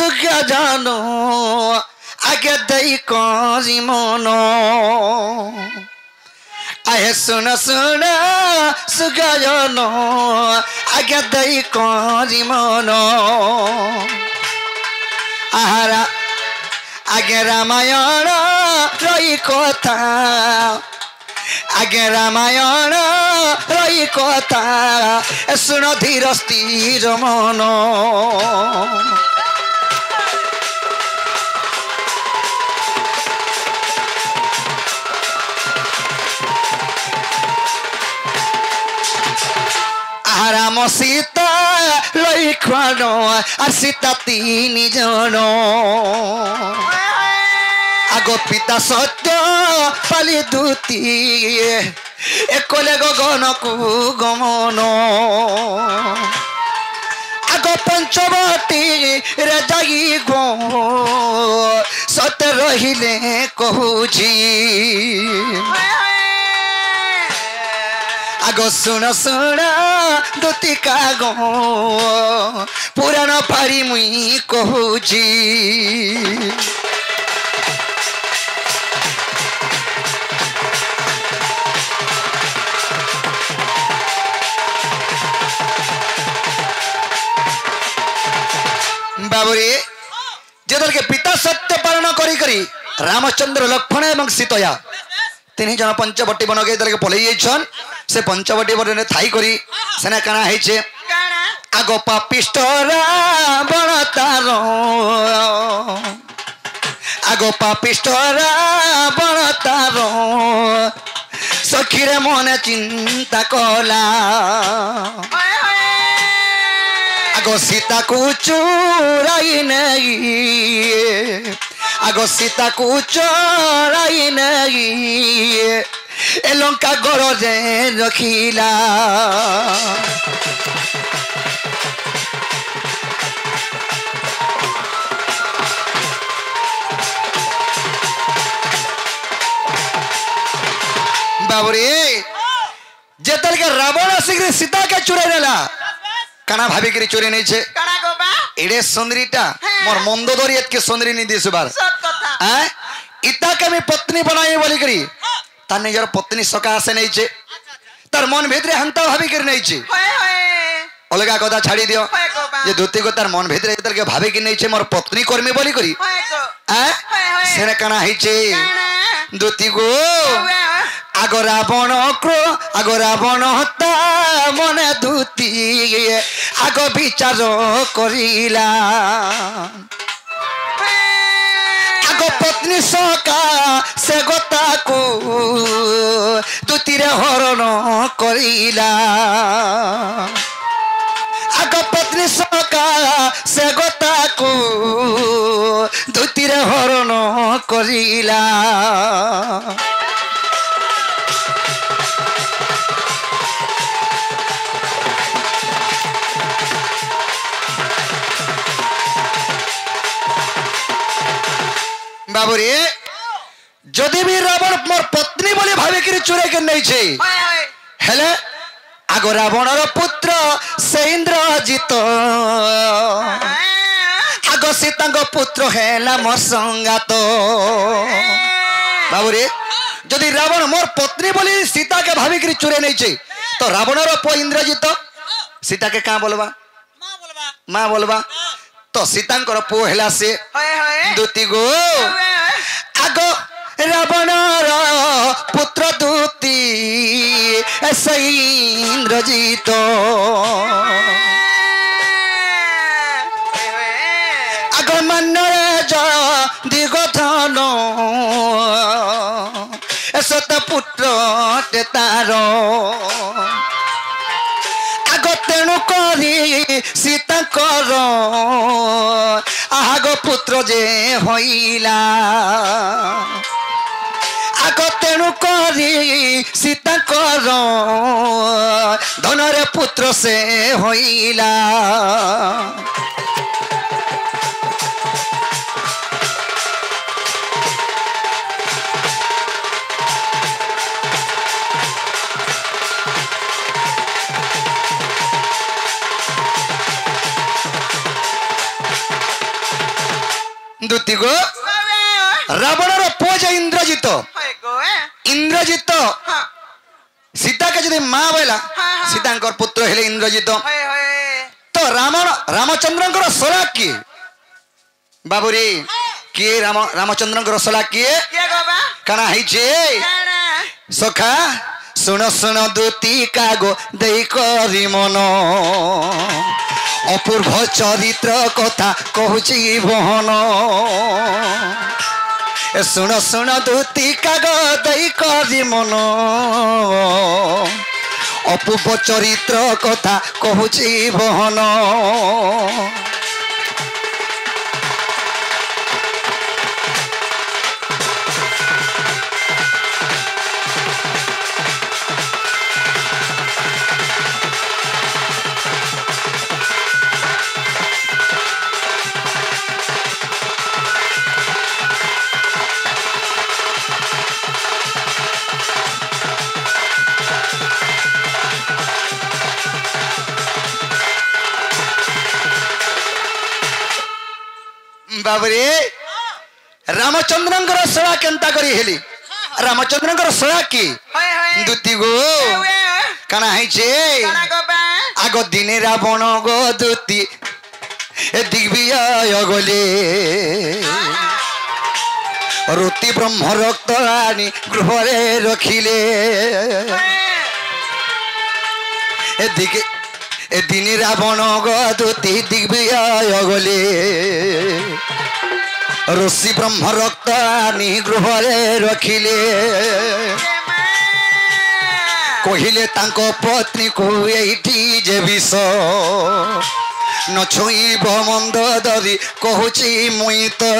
सुखा जानो आगे दई कौजी मोनो आए सुना सुना सुखा जानो आगे दई कौजी मोनो आहारा आगे रामायण रही कथा आगे रामायण रही कथा शुण धीर स्थिर मन राम सीता लई खान और सीता तीन जन आगो पिता सत्य पाली दूती एकले गगन को गमन आगो पंचवटी रे जाई गो सत्य रहिले कहूची आगो सुन सुन दूती का गो पुराण पारी मुई कहूची बाबुरी जेदल के पिता सत्य पालन करी करी रामचंद्र लक्ष्मण एवं सीतया तीन जन पंचवटी बन के के पलई जाइछन से पंचवटी बन थाई करी सेना काना हेचे आगो पापिष्ट रावण तार आगो पापिष्ट रावण तार सखीरे मने चिंता कला आगो सीता को चोराई नहीं आगो सीता को चोराई नहीं ए लंका गरजे रखिला बाबुरी जेतल के रावण शीघ्र सीता के चुराई नेला काना भाभी करी चोरी नहीं छे काना गोबा एडे सुंदरीटा मोर मंदो दरी एतके सुंदरी नहीं दिस बार सब कथा हैं इता के मैं पत्नी बनाई बोली करी ता निजर पत्नी सका से नहीं छे तार मन भीतरे हंता भाभी करी नहीं छे होय होय अलगा कथा छाड़ी दियो जे धोती को तार मन भीतरे इतर के भाभी की नहीं छे मोर पत्नी कर्मी बोली करी होय को हैं सेने काना है छे धोती को आगो रावण आगो रावण हता मने धूती आगो विचार करिला आगो पत्नी सका से गोता को धूतीरे हरण करिला आगो पत्नी सका से गोता को धूतीरे हरण करिला बाबुरी जदि भी रावण मोर पत्नी बोली भावी करी चुरे के नहीं छे हेले आगो रावणर पुत्र से इंद्रजित आगो सीतांग पुत्र हेला मोर संगात बाबुरी जदि रावण मोर पत्नी बोली सीता के भावी करी चुरे नहीं छे तो रावणर पो इंद्रजित सीता के का बोलबा मां बोलबा तो सीतांकर पो हेला से दूती गो आगो रावणर पुत्र दूती ऐसे इंद्रजित आगो मन जा दिगधन ऐसा पुत्र तार तेणु करी सीता कर आग पुत्र जे होइला आग तेणु करी सीता कर धनरे पुत्र से होइला ଦୁତି ଗୋ ରାବଣର ପୁଅ ଯେ ଇନ୍ଦ୍ରଜିତ ଇନ୍ଦ୍ରଜିତ ସୀତାକେ ଯଦି ମା ବୋଇଲା ସୀତାଙ୍କର ପୁତ୍ର ହେଲେ ଇନ୍ଦ୍ରଜିତ ତ ରାମଚନ୍ଦ୍ରଙ୍କର ସଲା କିଏ ବାବୁରେ କିଏ ରାମଚନ୍ଦ୍ରଙ୍କର ସଲା କିଏ କାଣା ହେଇଛି ସଖା ଶୁଣ ଶୁଣ ଦୁତି କାଗୋ ଦେଇ କରି ମନ অপূর্ব চরিত্র কথা কহুছি বহন শুণ শুণ দুতি কাগদই করি মন অপূর্ব চরিত্র কথা কহুছি বহন बाबरे रामचंद्रंकर सला केंता करी हेली रामचंद्रंकर सला की दुती गो काना हैछे आगो दिने रावण गो दुती ए दिग्विजय गले रुति ब्रह्म रक्त रानी गृहरे रखिले ए दिने रावण गो दुती दिग्विजय गले ऋषि ब्रह्म रक्त आनी गृहरे रखिले कहिले तांको पत्नी को एठी जे विष न छुईब मंद दरी कहूची मुई तो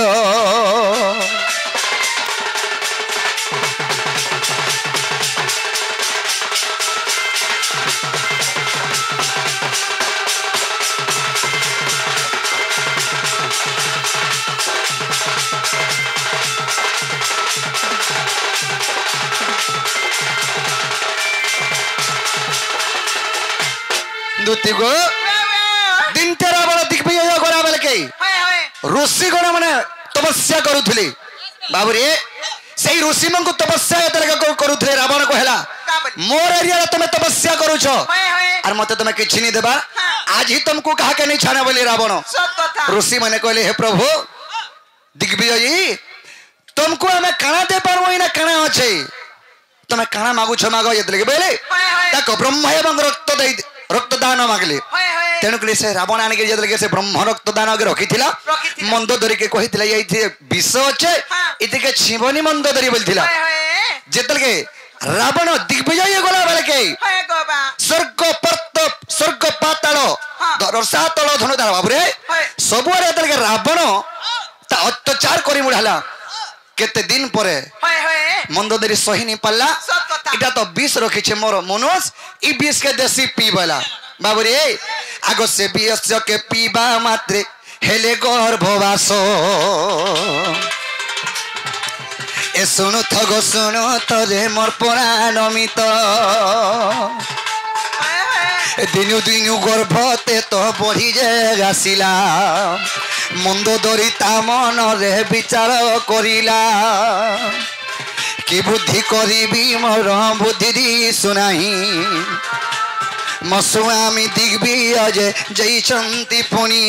दुती गो दिन तेरा बड़ा दिग्विजय गला बेल के ऋषि गण माने तपस्या करूथले बाबूरे सेही ऋषि मन को तपस्या एतरे करूथले रावण को हैला मोर एरिया रे तुम तपस्या करूछ और मते तुम किछि नहीं देबा आज ही तुमको कहा के नहीं छाना बोली रावण ऋषि माने कहले हे प्रभु दिग्विजय तुमको हमें काना दे पारबो ना काना अछि तुम काना मागु छ मागो एतले बेले ताको ब्रह्म एवं रक्तदान मागले तेणुक से रावण आने के से ब्रह्म रक्तदान आगे रखी मंदोदरी के कही ये विष अच्छे ये छिबनी मंदोदरी बोली जितल के रावण दिग्विजय गला बेले के स्वर्ग पाताल रसातल धनुधार बाबूरे सबुआरे के रावण अत्याचार कर मुढ़ाला केते दिन परे मंदोदरी सही नहीं पाला इटा तो विष रखी मोर मनोज ई विष के देसी पीबला बाबूरे आगो से विष के पीबा मात्रे हेले गर्भवास ए सुनु थगो सुनु तरे मोर पुराण मित दिनु दिनु गर्भते तो बढ़ी जे गासिला मंदोदरी ता मन रे विचार करिला कि बुद्धि करी मोर बुद्धि दी सुनाही मो स्वामी दिग्विजय जयचंती पुणी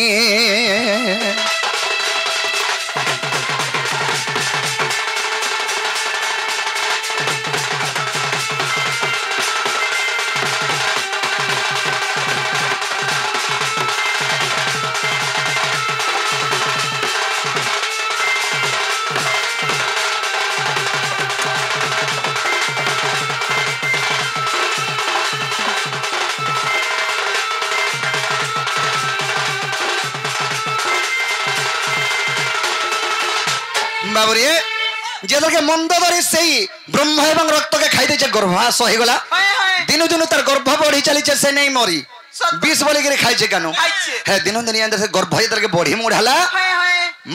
बाबूरे जेदल के मंदोदरी सही ब्रह्म एवं रक्त के खाई दे गर्भवास हो गला दिनो दिनो तार गर्भ बढ़ी चली से नहीं मरी 20 बोली के खाई कानो है दिनो दिन अंदर से गर्भ के बढ़ी मुढ़ाला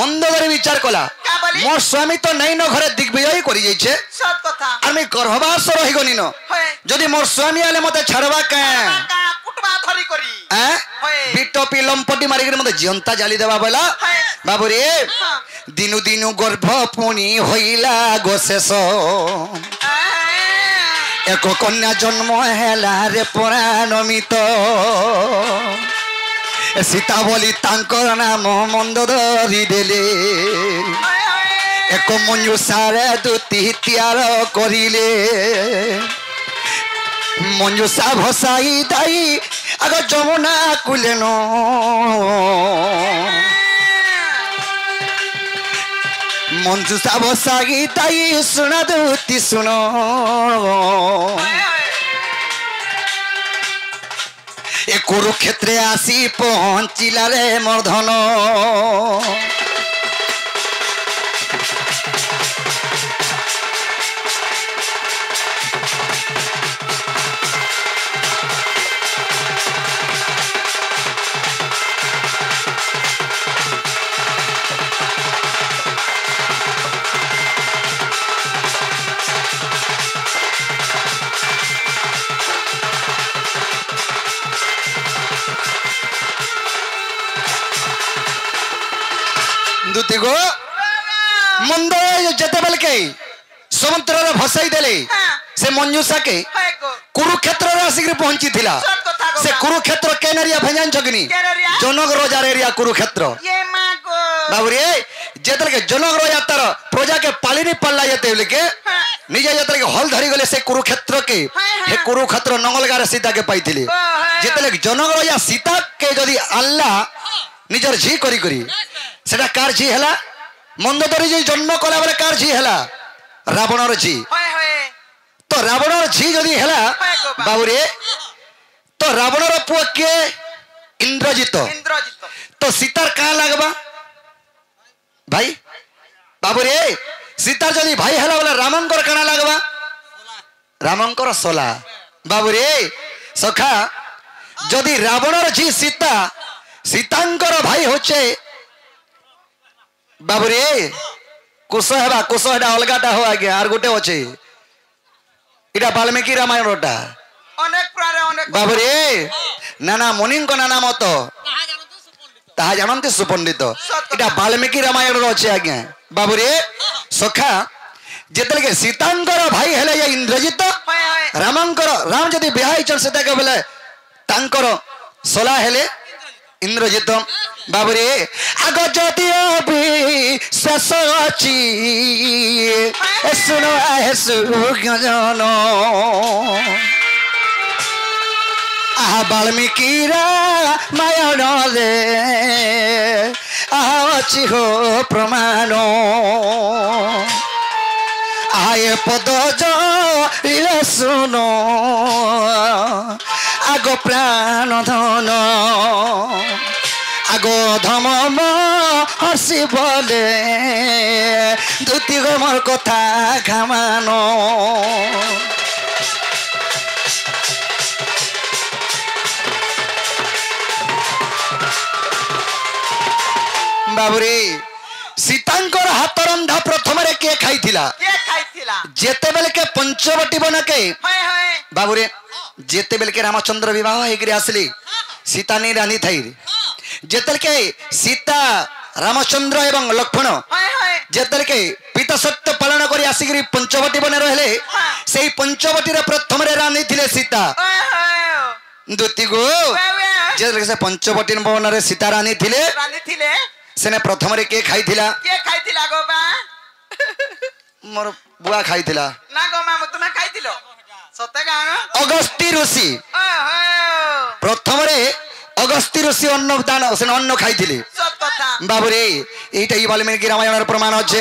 मंदोदरी विचार कला मोर स्वामी तो नहीं न घरे दिग्विजय करी जाइछे सत कथा और मैं गर्भवास रही गनी न जदी मोर स्वामी आले मते छड़वा का कुटबा धरी करी बिटोपी लंपटी मारी के मते जियंता जाली देबा बोला बाबूरे दिनु दिनु गर्भ पुणी होइला गो शेष एक कन्या जन्म हेला रे पराणमित सीता बोली तांकर नाम मंदोदरी देले एक मंजूषारे दूती त्यार करिले मंजूषा भसाई दाई आग जमुना कुलेन मंजूषा भसाई दाई सुना दूती सुनो ए कुरुक्षेत्रे आसी पहुँचिला रे मर्धन दूती गो मंदोदरी जते बेल के समुद्र रे भसाई देले से मंजूषा के कुरुक्षेत्र रे आसी पहुंची थिला से कुरुक्षेत्र के नरिया भंजन जगनी जनक रोजा एरिया कुरुक्षेत्र ये मां को बाबू रे जेतल के जनक रोजा तर प्रजा के पालिनी पल्ला जते बेल के निजे जेतल के हल धरी गले से कुरुक्षेत्र के हे कुरुक्षेत्र नंगलगार सीता के पाइथिले जेतल के जनक रोजा सीता के जदी अल्लाह निजर झी करी करी सेटा कार झी हला मंदोदरी जो जन्म कला बेले कार झी हला रावणर झी तो रावणर झी जदी हला बाबू रे तो रावणर पुआ के इंद्रजित तो सीतार का लागबा भाई बाबू रे सीतार जदी भाई हला बोले रामंकर काना लागबा रामंकर सोला बाबू रे सखा जदी रावणर झी सीता सीतांकर भाई होचे बाबू रे कुश हेबा कुश एटा अलगाटा हो आगे आर गोटे अच्छे इटा वाल्मीकि रामायणटा अनेक प्रारे अनेक बाबू रे नाना मुनि नाना मत ताहा जानते सुपंडित इटा वाल्मीकि रामायण अच्छे आज्ञा बाबू रे सखा जेतल के सीतांकर भाई हेले ये इंद्रजित रामंकर राम जदि बिहाई चल सीता के बोले तांकर सोला हेले इंद्रजित बाबू रे आग जदि अभी शेष अच्छी सुनो है सुजन आहा वाल्मीकि रामायण रे आहा अच्छी हो प्रमाण आए पद जरिले सुनो आग प्राण धन आगो धम हसी बोले दूती गो मोर कथा घामानो बाबूरे सीतांकर हाथ रंधा प्रथम रे के खाइथिला जेते बेले के पंचवटी बना के बाबूरे जेते बेले के रामचंद्र विवाह हेकरे आसली सीता ने रानी थाई जेतल के सीता रामचंद्र एवं लक्ष्मण जेतल के पिता सत्य पालन करी आसिकरी पंचवटी बने रहले सेही पंचवटी रे प्रथम रे रानी थिले सीता दूती गो जेतल के पंचवटी भवन रे सीता रानी थिले सेने प्रथम रे के खाइथिला गो बा मोर बुआ खाइथिला ना गो मा तुमे खाइथिलो सते गाना अगस्ती ऋषि प्रथम रे अगस्ती ऋषि अन्न दान से अन्न खाइथिले बाबू रे एटा ई वाल्मीकि रामायण प्रमाण अछि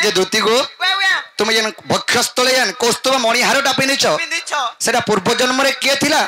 जे दूती गो तुम जेन भक्षस्थले जेन कौस्तुभ मणिहारटा पिनिछ सेटा पूर्व जन्म रे के थिला